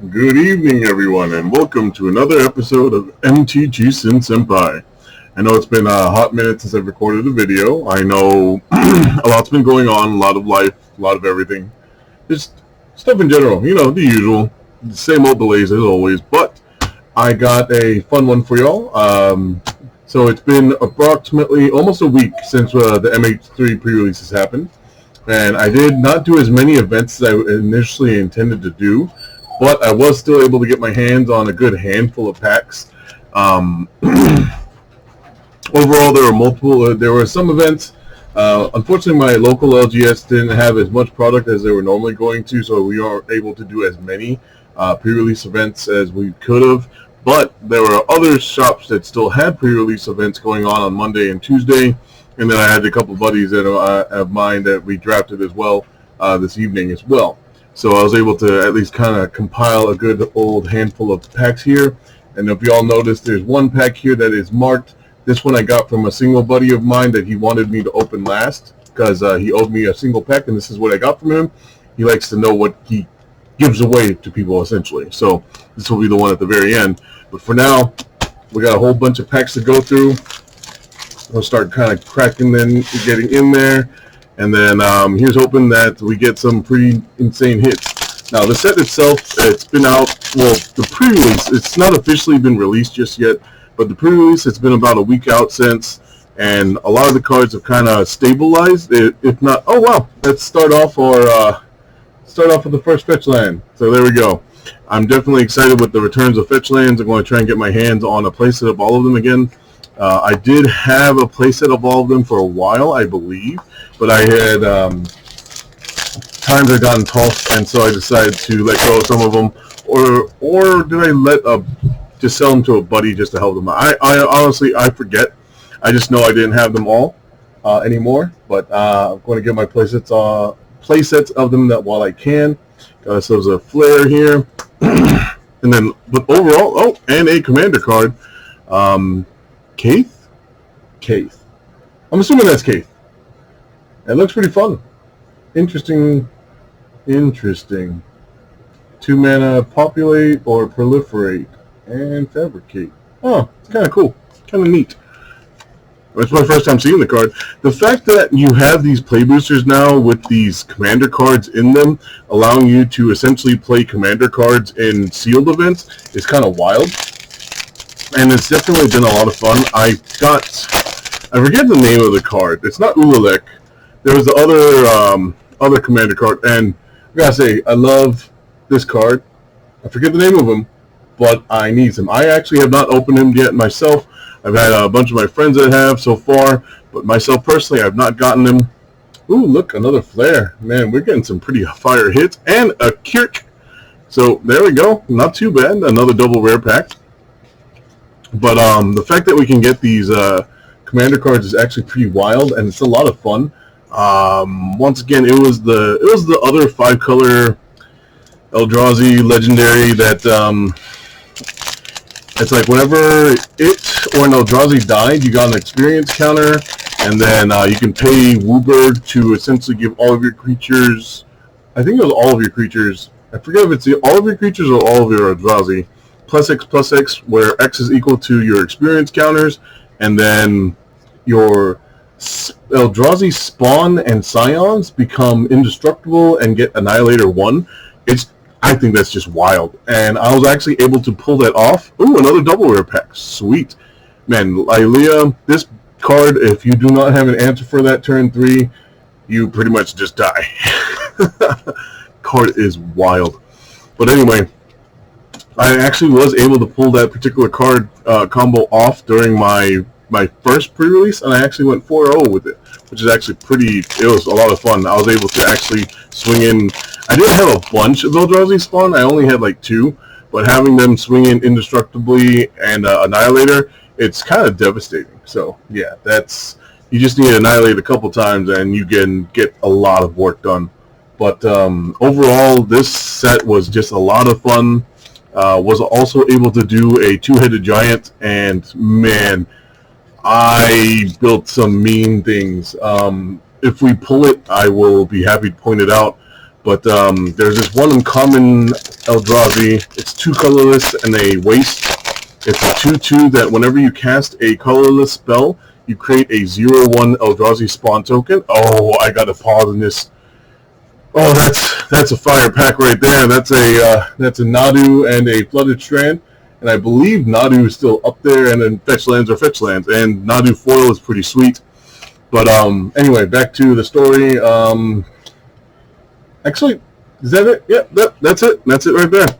Good evening, everyone, and welcome to another episode of MTG Sin Senpai. I know it's been a hot minute since I've recorded a video. I know a lot's been going on, a lot of life, a lot of everything. Just stuff in general, the usual. The same old delays as always, but I got a fun one for y'all. So it's been approximately almost a week since the MH3 Prerelease has happened, and I did not do as many events as I initially intended to do, but I was still able to get my hands on a good handful of packs. Overall, there were some events. Unfortunately, my local LGS didn't have as much product as they were normally going to, so we aren't able to do as many pre-release events as we could have. But there were other shops that still had pre-release events going on Monday and Tuesday, and then I had a couple buddies of mine that we drafted as well this evening as well. So I was able to at least kind of compile a good old handful of packs here. And if you all notice, there's one pack here that is marked. This one I got from a single buddy of mine that he wanted me to open last because he owed me a single pack, and this is what I got from him. He likes to know what he gives away to people, essentially. So this will be the one at the very end. But for now, we got a whole bunch of packs to go through. We'll start kind of cracking then, getting in there. And then here's hoping that we get some pretty insane hits. Now, the set itself, it's been out, well, the pre-release, it's not officially been released just yet, but the pre-release, it's been about a week out since, and a lot of the cards have kind of stabilized, if not, oh wow, let's start off with the first fetch land. So there we go. I'm definitely excited with the returns of fetch lands. I'm going to try and get my hands on a playset of all of them again. I did have a playset of all of them for a while, I believe, but I had times had gotten tossed, and so I decided to let go of some of them, or did I just sell them to a buddy just to help them out? I honestly, I forget. I just know I didn't have them all anymore, but I'm going to get my playsets of them that while I can. So there's a flare here, and then, but overall, and a commander card. Kaith? I'm assuming that's Kaith. It looks pretty fun. Interesting. 2 mana, populate or proliferate, and fabricate. Oh, it's kind of cool. Kind of neat. It's my first time seeing the card. The fact that you have these play boosters now with these commander cards in them, allowing you to essentially play commander cards in sealed events, is kind of wild. And it's definitely been a lot of fun. I forget the name of the card. It's not Ulalek. There was the other commander card, and I gotta say, I love this card. I forget the name of him, but I need him. I actually have not opened him yet myself. I've had a bunch of my friends that have so far, but myself personally, I've not gotten him. Ooh, look, another flare. Man, we're getting some pretty fire hits, and a Kirk. So there we go. Not too bad. Another double rare pack. But the fact that we can get these commander cards is actually pretty wild, and it's a lot of fun. Once again, it was the other 5-color Eldrazi legendary that it's like whenever it or an Eldrazi died, you got an experience counter, and then you can pay Woobird to essentially give all of your creatures. I think it was all of your creatures. I forget if it's all of your creatures or all of your Eldrazi. +X, where X is equal to your experience counters, and then your Eldrazi spawn and scions become indestructible and get Annihilator 1. I think that's just wild, and I was actually able to pull that off. Ooh, another double rare pack. Sweet. Man, Ilea, this card, if you do not have an answer for that turn 3, you pretty much just die. Card is wild. But anyway, I actually was able to pull that particular card combo off during my first pre-release, and I actually went 4-0 with it, which is actually it was a lot of fun. I was able to actually swing in. I didn't have a bunch of Eldrazi spawn. I only had like 2, but having them swing in indestructibly and Annihilator, it's kind of devastating. So yeah, you just need to Annihilate a couple times, and you can get a lot of work done. But overall, this set was just a lot of fun. Was also able to do a 2-headed giant, and man, I built some mean things. If we pull it, I will be happy to point it out. But there's this one uncommon Eldrazi. It's 2 colorless and a waste. It's a 2/2 that whenever you cast a colorless spell, you create a 0/1 Eldrazi spawn token. Oh, I gotta pause in this. Oh, that's a fire pack right there. That's a Nadu and a Flooded Strand, and I believe Nadu is still up there, and then fetch lands are fetch lands, and Nadu foil is pretty sweet. But anyway, back to the story. Actually, is that it? Yep, that's it. That's it right there.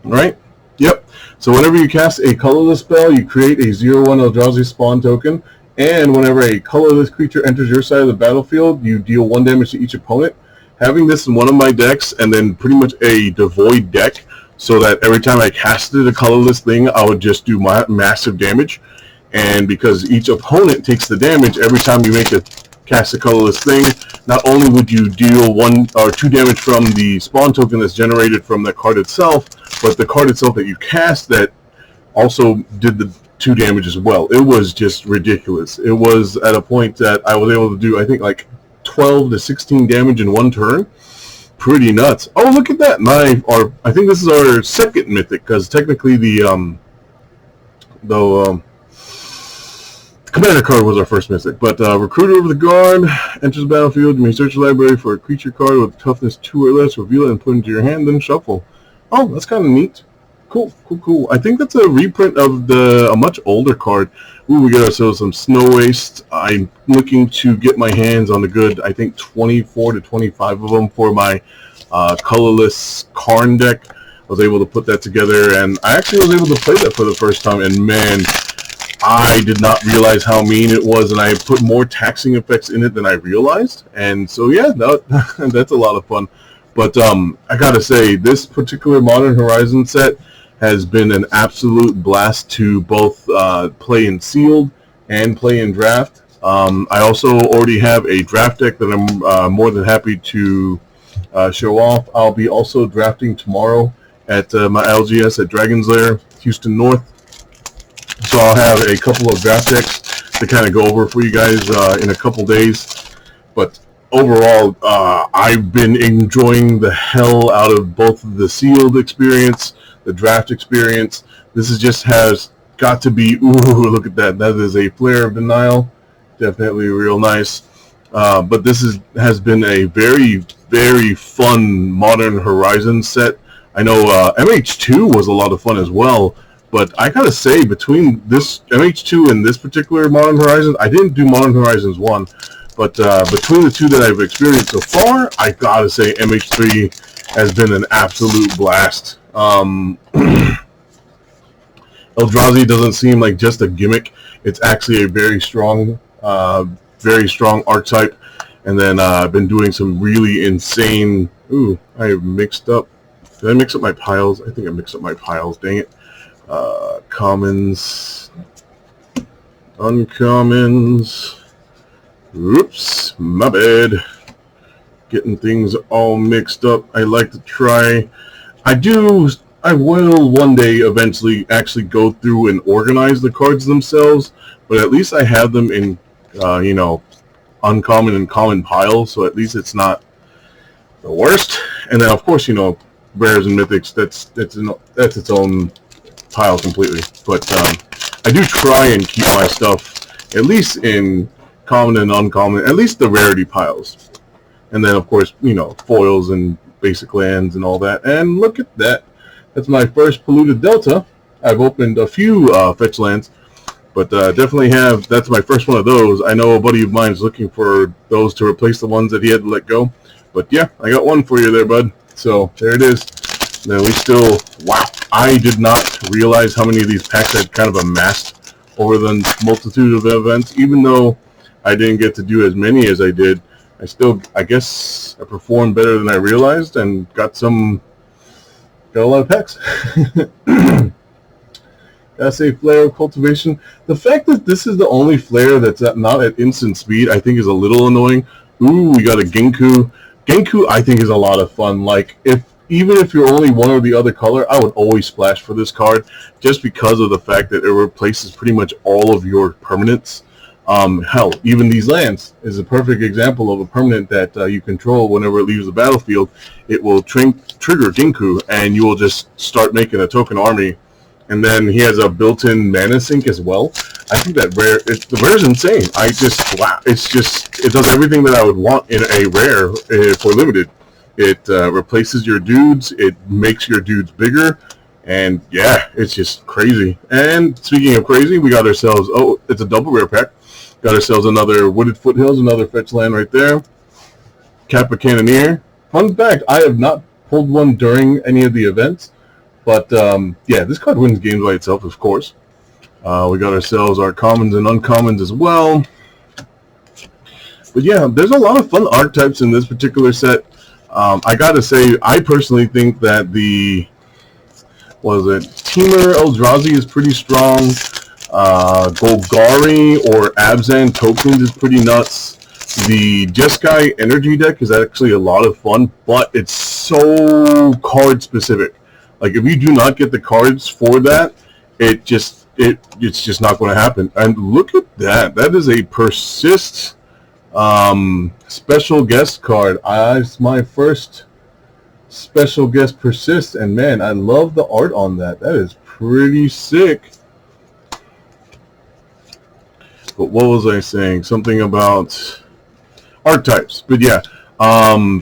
Right? Yep. So whenever you cast a colorless spell, you create a 0/1 Eldrazi spawn token, and whenever a colorless creature enters your side of the battlefield, you deal 1 damage to each opponent. Having this in one of my decks, and then pretty much a devoid deck, so that every time I casted a colorless thing, I would just do massive damage. And because each opponent takes the damage every time you cast a colorless thing, not only would you deal 1 or 2 damage from the spawn token that's generated from the card itself, but the card itself that you cast that also did the 2 damage as well. It was just ridiculous. It was at a point that I was able to do, I think, like 12 to 16 damage in 1 turn. Pretty nuts. Oh, look at that! I think this is our second mythic, because technically the Commander card was our first mystic, but Recruiter of the Guard enters the battlefield. You may search the library for a creature card with toughness 2 or less, reveal it and put it into your hand, then shuffle. Oh, that's kind of neat. Cool. I think that's a reprint of a much older card. Ooh, we got ourselves some Snow Waste. I'm looking to get my hands on a good, I think, 24 to 25 of them for my colorless Karn deck. I was able to put that together, and I actually was able to play that for the first time, and man, I did not realize how mean it was, and I put more taxing effects in it than I realized. And so, yeah, that's a lot of fun. But I gotta say, this particular Modern Horizon set has been an absolute blast to both play in Sealed and play in Draft. I also already have a draft deck that I'm more than happy to show off. I'll be also drafting tomorrow at my LGS at Dragon's Lair, Houston North. So I'll have a couple of draft decks to kind of go over for you guys in a couple days. But overall, I've been enjoying the hell out of both the Sealed experience, the draft experience. Has got to be, ooh, look at that. That is a Flare of Denial. Definitely real nice. But this has been a very, very fun Modern Horizon set. I know MH2 was a lot of fun as well. But I gotta say, between this MH2 and this particular Modern Horizon, I didn't do Modern Horizons 1, but between the 2 that I've experienced so far, I gotta say MH3 has been an absolute blast. Eldrazi doesn't seem like just a gimmick. It's actually a very strong archetype. And then I've been doing some really insane... Ooh, I mixed up... Did I mix up my piles? I think I mixed up my piles, dang it. Commons, uncommons, oops, my bad, getting things all mixed up. I like to try, I will one day eventually actually go through and organize the cards themselves, but at least I have them in, uncommon and common piles, so at least it's not the worst. And then of course, rares and mythics, that's its own pile completely. But I do try and keep my stuff at least in common and uncommon, at least the rarity piles. And then of course, foils and basic lands and all that. And look at that. That's my first Polluted Delta. I've opened a few fetch lands, but definitely that's my first one of those. I know a buddy of mine is looking for those to replace the ones that he had to let go. But yeah, I got one for you there, bud. So there it is. Then we still, wow, I did not realize how many of these packs I'd kind of amassed over the multitude of events. Even though I didn't get to do as many as I did, I guess I performed better than I realized and got a lot of packs. Gotta say, Flare of Cultivation. The fact that this is the only Flare that's not at instant speed, I think is a little annoying. Ooh, we got a Genku. Genku, I think, is a lot of fun. Like, even if you're only one or the other color, I would always splash for this card just because of the fact that it replaces pretty much all of your permanents. Hell, even these lands is a perfect example of a permanent that you control. Whenever it leaves the battlefield, it will trigger Ginku, and you will just start making a token army. And then he has a built-in mana sink as well. I think that the rare is insane. It does everything that I would want in a rare for limited. It replaces your dudes. It makes your dudes bigger. And yeah, it's just crazy. And speaking of crazy, we got ourselves, it's a double rare pack. Got ourselves another Wooded Foothills, another fetch land right there. Kappa Cannoneer. Fun fact, I have not pulled one during any of the events. But yeah, this card wins games by itself, of course. We got ourselves our commons and uncommons as well. But yeah, there's a lot of fun archetypes in this particular set. I gotta say, I personally think that the Temur Eldrazi is pretty strong. Golgari or Abzan tokens is pretty nuts. The Jeskai energy deck is actually a lot of fun, but it's so card specific. Like, if you do not get the cards for that, it's just not going to happen. And look at that. That is a Persist special guest card. It's my first special guest Persist, and man, I love the art on that. That is pretty sick. But what was I saying? Something about archetypes. But yeah,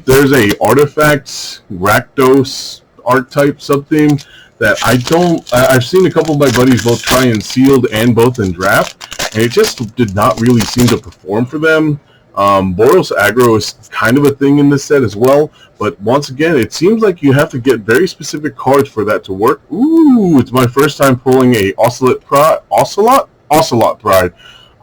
there's a Artifacts Rakdos archetype something that I've seen a couple of my buddies both try in sealed and both in draft, and it just did not really seem to perform for them. Boros aggro is kind of a thing in this set as well, but once again, it seems like you have to get very specific cards for that to work. Ooh, it's my first time pulling a Ocelot Pride.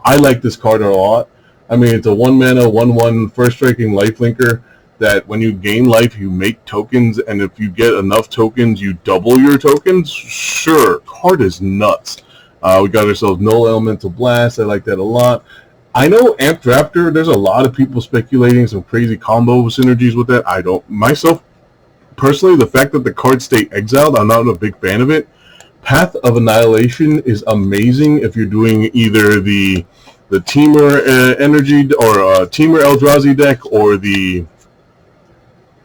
I like this card a lot. I mean, it's a 1-mana, 1/1 first striking lifelinker that when you gain life, you make tokens, and if you get enough tokens, you double your tokens. Sure, card is nuts. We got ourselves Null Elemental Blast. I like that a lot. I know Amped Raptor, there's a lot of people speculating some crazy combo synergies with that. I don't. Myself, personally, the fact that the cards stay exiled, I'm not a big fan of it. Path of Annihilation is amazing if you're doing either the Temur energy or Temur Eldrazi deck or the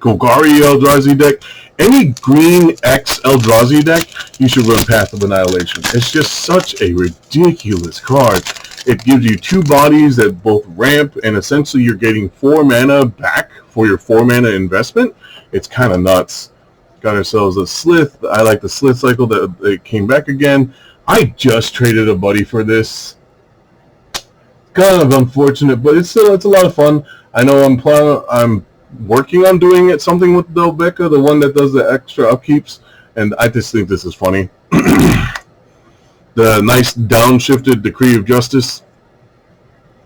Golgari Eldrazi deck. Any green X Eldrazi deck, you should run Path of Annihilation. It's just such a ridiculous card. It gives you 2 bodies that both ramp, and essentially you're getting 4 mana back for your 4 mana investment. It's kind of nuts. Got ourselves a Slith. I like the Slith cycle that it came back again. I just traded a buddy for this. Kind of unfortunate, but it's a lot of fun. I know I'm working on doing something with Delbecca, the one that does the extra upkeeps, and I just think this is funny. The nice downshifted Decree of Justice.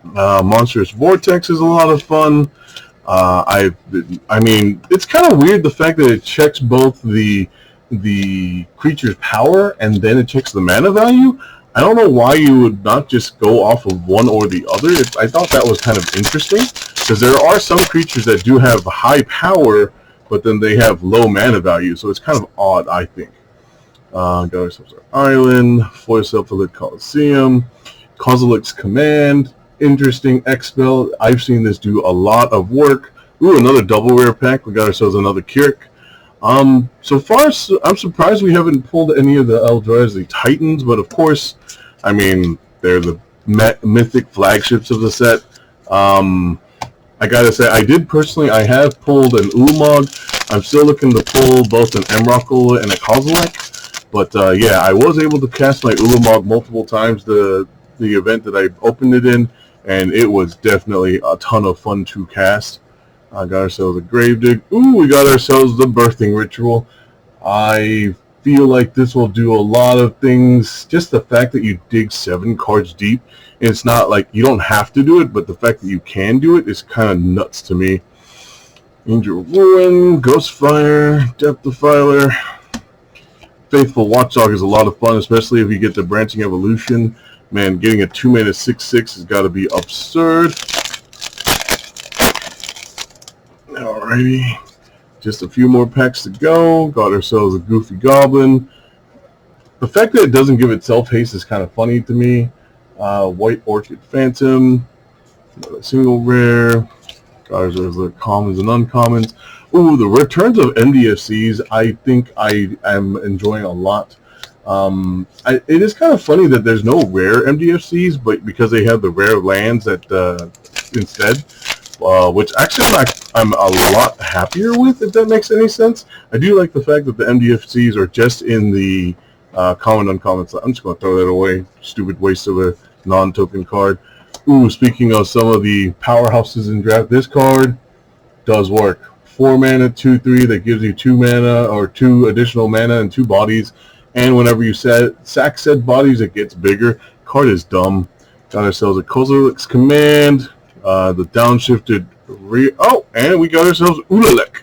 Monstrous Vortex is a lot of fun. I mean, it's kind of weird the fact that it checks both the creature's power and then it checks the mana value. I don't know why you would not just go off of one or the other. I thought that was kind of interesting, because there are some creatures that do have high power, but then they have low mana value, so it's kind of odd, I think. Got ourselves our island, Foil Self-Lit Coliseum, Kozilek's Command, interesting X spell. I've seen this do a lot of work. Ooh, another double rare pack. We got ourselves another Kirk. So far, I'm surprised we haven't pulled any of the Eldrazi Titans, but of course, I mean, they're the mythic flagships of the set. I gotta say, I have pulled an Ulamog. I'm still looking to pull both an Emrakul and a Kozilek. But yeah, I was able to cast my Ulamog multiple times the event that I opened it in, and it was definitely a ton of fun to cast. Got ourselves a Gravedigger. Ooh, we got ourselves the Birthing Ritual. I feel like this will do a lot of things. Just the fact that you dig 7 cards deep, and it's not like you don't have to do it, but the fact that you can do it is kind of nuts to me. Angel of Ruin, Ghostfire, Depth Defiler. Faithful Watchdog is a lot of fun, especially if you get the Branching Evolution. Man, getting a 2-mana 6/6 has got to be absurd. Alrighty, just a few more packs to go. Got ourselves a Goofy Goblin. The fact that it doesn't give itself haste is kind of funny to me. White Orchid Phantom, another single rare. Guys, there's the commons and uncommons. Ooh, the returns of MDFCs, I think I am enjoying a lot. It is kind of funny that there's no rare MDFCs, but because they have the rare lands that instead, which actually I'm a lot happier with, if that makes any sense. I do like the fact that the MDFCs are just in the common uncommon slot. I'm just going to throw that away. Stupid waste of a non-token card. Ooh, speaking of some of the powerhouses in draft, this card does work. 4 mana, 2/3 that gives you 2 mana or 2 additional mana and 2 bodies. And whenever you sack said bodies, it gets bigger. Card is dumb. Got ourselves a Kozilek's Command, the downshifted and we got ourselves Ulalek.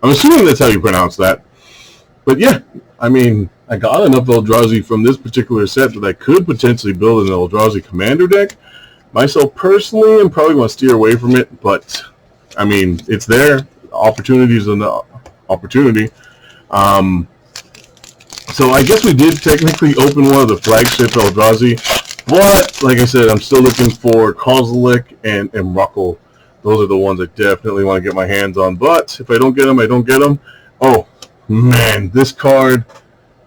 I'm assuming that's how you pronounce that. But yeah, I mean, I got enough Eldrazi from this particular set that I could potentially build an Eldrazi Commander deck. Myself personally, I'm probably going to steer away from it, but I mean, it's there. Opportunity is an opportunity. So I guess we did technically open one of the flagship Eldrazi, but like I said, I'm still looking for Kozilek and Emrakul. Those are the ones I definitely want to get my hands on, but if I don't get them, I don't get them. Oh, man, this card,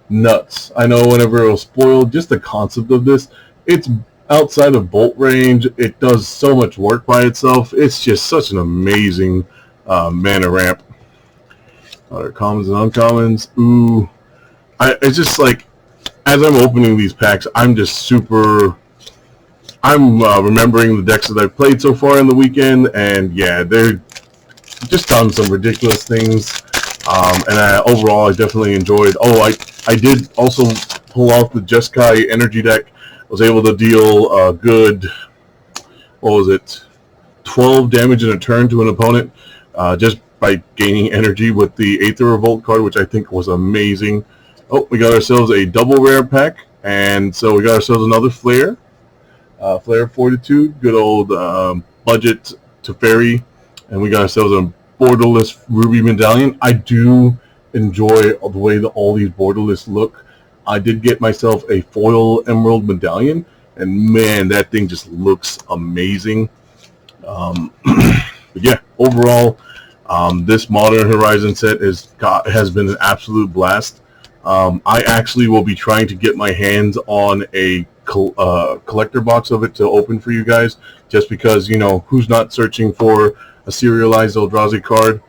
nuts. I know whenever it was spoiled, just the concept of this, it's outside of bolt range. It does so much work by itself. It's just such an amazing mana ramp. Other commons and uncommons. Ooh. It's just like, as I'm opening these packs, I'm remembering the decks that I've played so far in the weekend, and yeah, they're just done some ridiculous things. And overall, I definitely enjoyed. Oh, I did also pull out the Jeskai energy deck. I was able to deal a good, 12 damage in a turn to an opponent, just by gaining energy with the Aether Revolt card, which I think was amazing. Oh, we got ourselves a double rare pack, and so we got ourselves another Flare. Flare Fortitude, good old budget Teferi, and we got ourselves a borderless Ruby Medallion. I do enjoy the way that all these borderless look. I did get myself a foil Emerald Medallion, and man, that thing just looks amazing. But yeah, overall, this Modern Horizon set has been an absolute blast. I actually will be trying to get my hands on a collector box of it to open for you guys, just because, you know, who's not searching for a serialized Eldrazi card.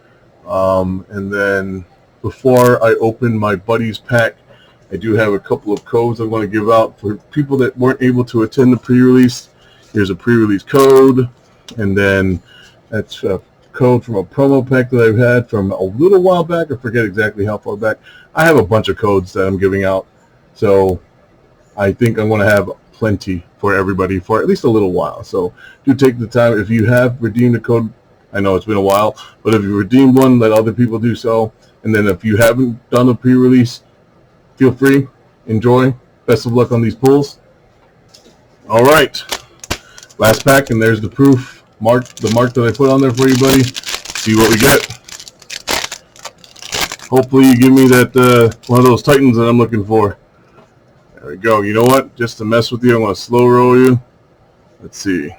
And then before I open my buddy's pack, I do have a couple of codes I want to give out for people that weren't able to attend the pre-release. Here's a pre-release code, and then that's a code from a promo pack that I've had from a little while back. I forget exactly how far back. I have a bunch of codes that I'm giving out, so I think I'm going to have plenty for everybody for at least a little while. So do take the time. If you have redeemed a code, I know it's been a while, but if you redeemed one, let other people do so. And then if you haven't done a pre-release, feel free. Enjoy. Best of luck on these pulls. All right. Last pack, and there's the proof. The mark that I put on there for you, buddy. See what we get. Hopefully you give me that one of those Titans that I'm looking for. There we go. You know what? Just to mess with you, I'm going to slow roll you. Let's see.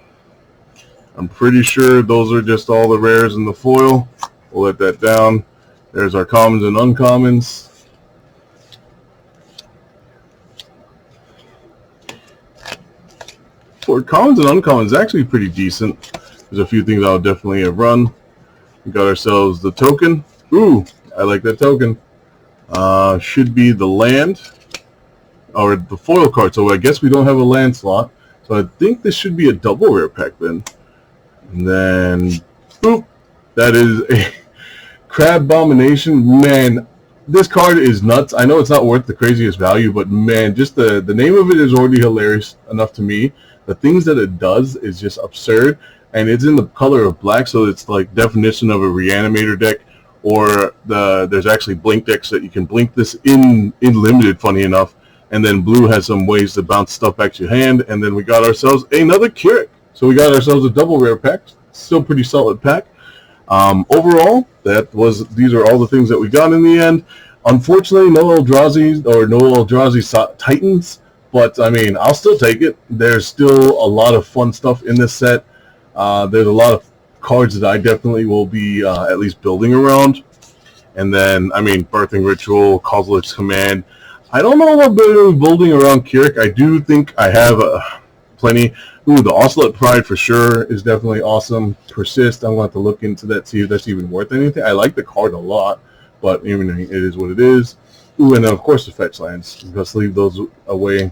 I'm pretty sure those are just all the rares in the foil. We'll let that down. There's our commons and uncommons. For commons and uncommons, it's actually pretty decent. There's a few things I'll definitely have run. We got ourselves the token. Ooh, I like that token. Should be the land or the foil card. So I guess we don't have a land slot. So I think this should be a double rare pack then. And then, boop, that is a Crab Abomination. Man, this card is nuts. I know it's not worth the craziest value, but man, just the name of it is already hilarious enough to me. The things that it does is just absurd, and it's in the color of black, so it's like definition of a Reanimator deck, or there's actually blink decks that you can blink this in limited, funny enough, and then blue has some ways to bounce stuff back to your hand, and then we got ourselves another Keurig. So we got ourselves a double rare pack, still pretty solid pack. Overall, these are all the things that we got in the end. Unfortunately, no Eldrazi or no Eldrazi Titans. But I mean, I'll still take it. There's still a lot of fun stuff in this set. There's a lot of cards that I definitely will be at least building around. And then, I mean, Birthing Ritual, Kozilek's Command. I don't know about building around Keurig. I do think I have plenty. Ooh, the Ocelot Pride for sure is definitely awesome. Persist, I'm going to have to look into that, see if that's even worth anything. I like the card a lot, but even it is what it is. Ooh, and then, of course, the fetch lands. Let's leave those away.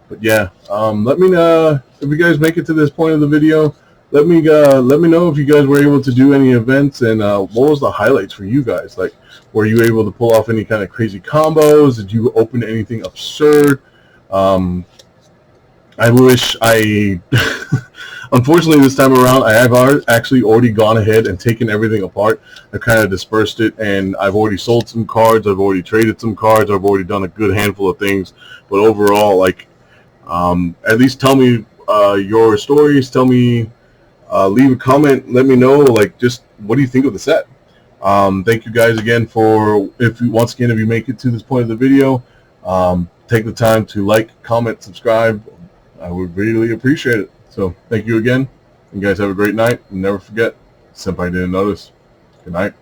But yeah, let me know if you guys make it to this point of the video. Let me know if you guys were able to do any events, and what was the highlights for you guys? Like, were you able to pull off any kind of crazy combos? Did you open anything absurd? I wish I... Unfortunately, this time around, I have actually already gone ahead and taken everything apart. I've kind of dispersed it, and I've already sold some cards. I've already traded some cards. I've already done a good handful of things. But overall, like, at least tell me your stories. Tell me... leave a comment. Let me know, like, just what do you think of the set. Thank you guys again for, if you make it to this point of the video, take the time to like, comment, subscribe. I would really appreciate it. So thank you again. You guys have a great night. And never forget, Senpai didn't notice. Good night.